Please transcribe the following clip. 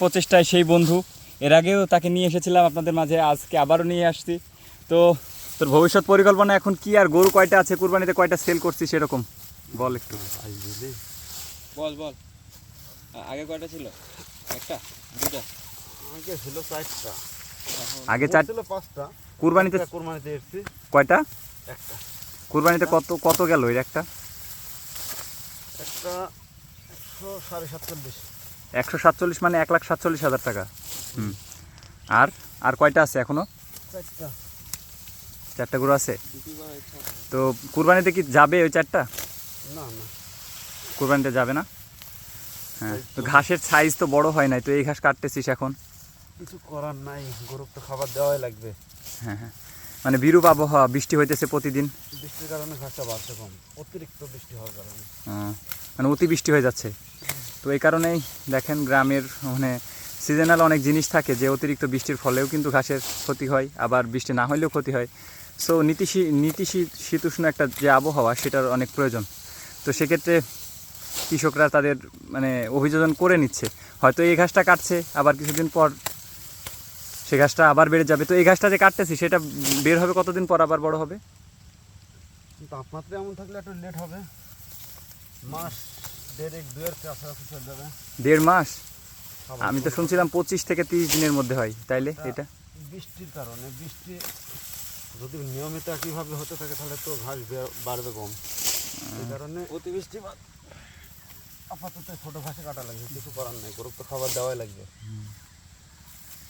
প্রচেষ্টায় সেই বন্ধু, এর আগেও তাকে নিয়ে এসেছিলাম আপনাদের মাঝে, আজকে আবারও নিয়ে আসছি। তো তোর ভবিষ্যৎ পরিকল্পনা এখন কি, আর গরু কয়টা আছে, কুরবানিতে কয়টা সেল করছিস সেরকম বল একটু। বল বল, আগে কয়টা ছিল? একটা, দুটা? আগে ছিল 4টা, আগে 4 ছিল 5টা। কুরবানিতে কুরবানিতে এসেছি কয়টা? একটা। কুরবানিতে কত কত গেল এর একটা? একটা 147। 147 মানে 1,47,000 টাকা। হুম। আর আর কয়টা আছে এখনো? 4টা। 4টা গরু আছে। বিক্রি করার ইচ্ছা আছে। তো কুরবানিতে কি যাবে ওই 4টা? না না, কুরবানিতে যাবে না? হ্যাঁ, তো ঘাসের সাইজ তো বড় হয় নাই, তো এই ঘাস কাটতেছিস এখন? কিছু করার নাই, গরুর তো খাবার দেওয়াই লাগবে। হ্যাঁ হ্যাঁ, মানে বিরূপ আবহাওয়া, বৃষ্টি হইতেছে প্রতিদিন। বৃষ্টির কারণে ঘাসটা বাড়ছে কম, অতিরিক্ত বৃষ্টি হওয়ার কারণে। মানে অতিবৃষ্টি হয়ে যাচ্ছে। তো এই কারণেই দেখেন গ্রামের মানে সিজনাল অনেক জিনিস থাকে, যে অতিরিক্ত বৃষ্টির ফলেও কিন্তু ঘাসের ক্ষতি হয়, আবার বৃষ্টি না হলেও ক্ষতি হয়। সো শীতোষ্ণ একটা যে আবহাওয়া, সেটার অনেক প্রয়োজন। তো সেক্ষেত্রে কৃষকরা তাদের মানে অভিযোজন করে নিচ্ছে, হয়তো এই ঘাসটা কাটছে, আবার কিছুদিন পর সে ঘাসটা আবার বেড়ে যাবে। তো এই ঘাসটা যে কাটতেছি সেটা বের হবে কতদিন পর, আবার বড় হবে? তাপমাত্রা এমন থাকলে একটু লেট হবে, মাস 1.5-2 কাছাকাছি চলে যাবে। 1.5 মাস? আমি তো শুনছিলাম 25 থেকে 30 দিনের মধ্যে হয়, তাইলে এটা বৃষ্টির কারণে, বৃষ্টি যদি নিয়মিত একইভাবে হতে থাকে তাহলে তো ঘাস বাড়বে কম। এই কারণে অতিবৃষ্টি আপাতত ছোট ঘাসে কাটা লাগবে, কিছু করার নাই, গরুর তো খাবার দেওয়াই লাগবে।